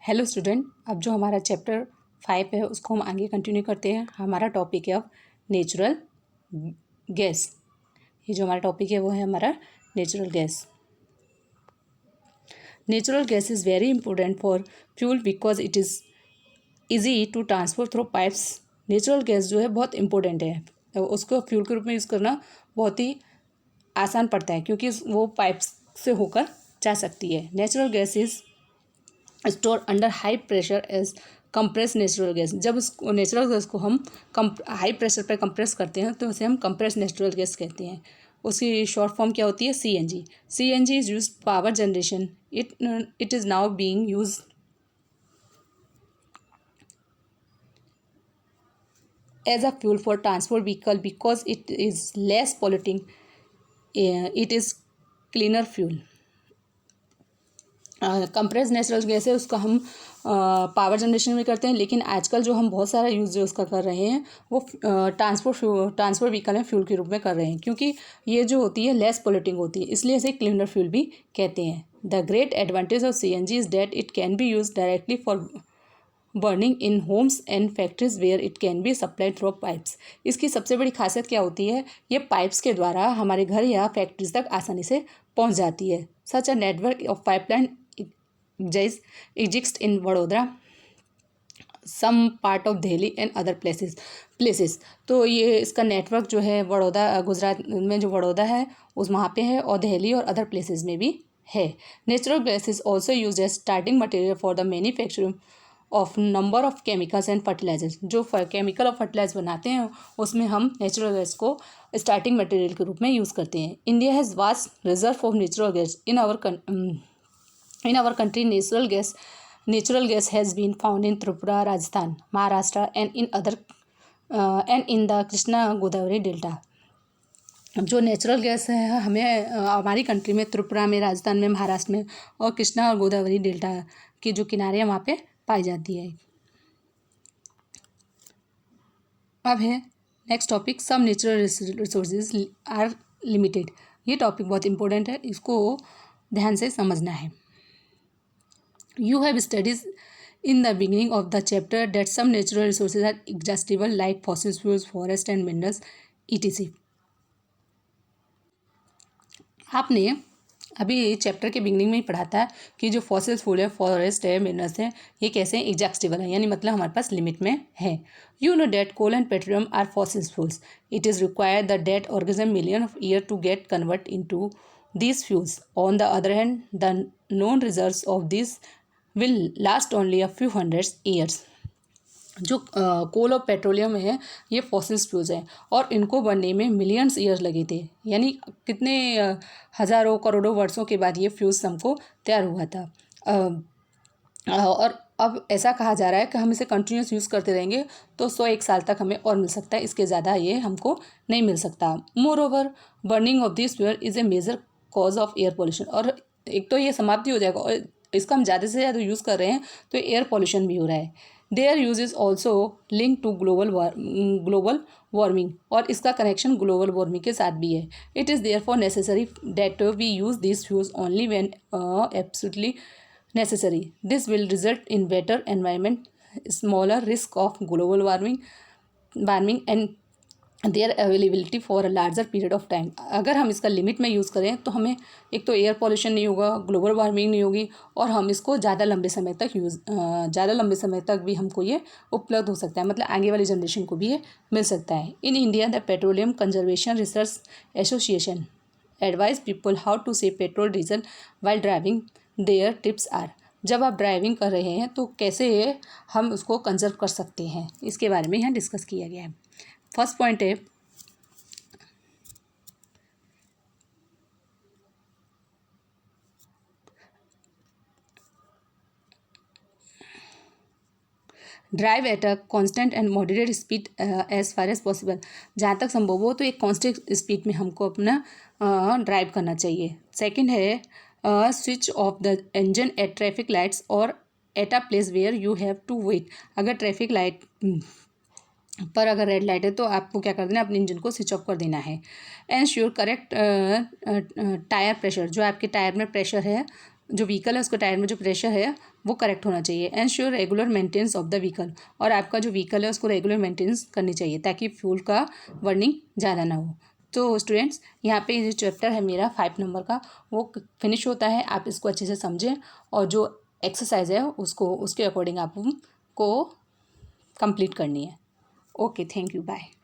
Hello student, अब जो हमारा चैप्टर 5 है उसको हम आगे कंटिन्यू करते हैं। हमारा टॉपिक है अब नेचुरल गैस। ये जो हमारा टॉपिक है वो है हमारा natural gas. Natural gas is very important for fuel because it is easy to transport through pipes. Natural gas जो है बहुत इंपॉर्टेंट है, उसको फ्यूल के रूप में यूज़ करना बहुत ही आसान पड़ता है क्योंकि वो पाइप्स से होकर जा सकती है। Natural gas is store under high pressure as compress natural gas. जब उस नेचुरल गैस को हम हाई प्रेशर पर कंप्रेस करते हैं तो उसे हम कंप्रेस नेचुरल गैस कहते हैं। उसकी शॉर्ट फॉर्म क्या होती है? CNG। CNG is use power generation. It is now being use as a fuel for transport vehicle because it is less polluting. It is cleaner fuel. Compress natural gas है, उसका हम power generation में करते हैं, लेकिन आजकल जो हम बहुत सारा यूज़ जो उसका कर रहे हैं वो ट्रांसपोर्ट व्हीकल में फ्यूल के रूप में कर रहे हैं क्योंकि ये जो होती है लेस पोल्यूटिंग होती है, इसलिए इसे क्लीनर फ्यूल भी कहते हैं। The great advantage of CNG is that it can be use directly for burning in homes and factories where it can be supplied through pipes. इसकी सबसे बड़ी खासियत क्या होती है? ये पाइप्स के द्वारा हमारे घर या फैक्ट्रीज तक आसानी से पहुंच जाती है। Such a network of pipeline exists in Vadodara, some part of Delhi and other places। तो ये इसका नेटवर्क जो है बड़ौदा, गुजरात में जो बड़ौदा है उस वहाँ पे है, और दिल्ली और अदर प्लेसेस में भी है। Natural gas is also use as starting material for the manufacturing of number of chemicals and fertilizers. जो केमिकल और फर्टिलाइजर बनाते हैं उसमें हम नेचुरल गैस को स्टार्टिंग मटेरियल के रूप में यूज़ करते हैं। India has vast reserve of natural gas in our country. Natural gas has been found in Tripura, Rajasthan, Maharashtra and in the Krishna Godavari delta। जो नेचुरल गैस है हमें हमारी कंट्री में त्रिपुरा में, राजस्थान में, महाराष्ट्र में और कृष्णा और गोदावरी डेल्टा के जो किनारे हैं वहाँ पे पाई जाती है। अब है next topic, some natural resources are limited. ये टॉपिक बहुत इंपॉर्टेंट है, इसको ध्यान से समझना है। You have studied in the beginning of the chapter that some natural resources are exhaustible like fossil fuels, forest and minerals etc। आपने अभी चैप्टर के बिगनिंग में ही पढ़ा था कि जो फॉसिल फ्यूल है, फॉरेस्ट है, मिनरल्स है, ये कैसे एग्जॉस्टिबल है, यानी मतलब हमारे पास लिमिट में है। You know that coal and petroleum are fossil fuels. It is require the that organism million of year to get convert into these fuels। On the other hand, the known reserves of these will last only a few hundred years। जो कोल और petroleum है ये fossils fuels हैं और इनको बनने में millions years लगे थे, यानी कितने हज़ारों करोड़ों वर्षों के बाद ये फ्यूल्स हमको तैयार हुआ था। और अब ऐसा कहा जा रहा है कि हम इसे कंटिन्यूस यूज़ करते रहेंगे तो 101 साल तक हमें और मिल सकता है, इसके ज़्यादा ये हमको नहीं मिल सकता। Moreover burning of this fuel is a major cause of air pollution. और एक तो ये समाप्ति हो जाएगा और इसका हम ज़्यादा से ज़्यादा यूज़ कर रहे हैं तो एयर पॉल्यूशन भी हो रहा है। Their use is also link to global warming, और इसका कनेक्शन ग्लोबल वार्मिंग के साथ भी है। It is therefore necessary that we use this fuels only when absolutely necessary। This will result in better environment, smaller risk of global warming and their availability for a larger period of time। अगर हम इसका limit में use करें तो हमें एक तो air pollution नहीं होगा, ग्लोबल वार्मिंग नहीं होगी, और हम इसको ज़्यादा लंबे समय तक भी हमको ये उपलब्ध हो सकता है, मतलब आगे वाली जनरेशन को भी ये मिल सकता है। In India the petroleum conservation research association advise people how to save petrol diesel while driving. There tips are. जब आप ड्राइविंग कर रहे हैं तो कैसे हम उसको कंजर्व कर सकते हैं, इसके बारे में यहाँ डिस्कस किया गया है। फर्स्ट पॉइंट है drive at a constant and moderate speed as far as possible. जहाँ तक संभव हो तो एक कांस्टेंट स्पीड में हमको अपना ड्राइव करना चाहिए। सेकंड है switch off the engine at traffic lights और at a place where you have to wait. अगर ट्रैफिक लाइट पर अगर रेड लाइट है तो आपको क्या कर देना, अपने इंजन को स्विच ऑफ कर देना है। Ensure correct tyre pressure. जो आपके टायर में प्रेशर है, जो व्हीकल है उसके टायर में जो प्रेशर है वो करेक्ट होना चाहिए। Ensure regular maintenance of the vehicle, और आपका जो व्हीकल है उसको रेगुलर मेंटेनेंस करनी चाहिए ताकि फ्यूल का बर्निंग ज़्यादा ना हो। तो स्टूडेंट्स यहाँ पे जो चैप्टर है मेरा 5 नंबर का वो फिनिश होता है। आप इसको अच्छे से समझें और जो एक्सरसाइज है उसको उसके अकॉर्डिंग आपको कंप्लीट करनी है। Okay, thank you, bye.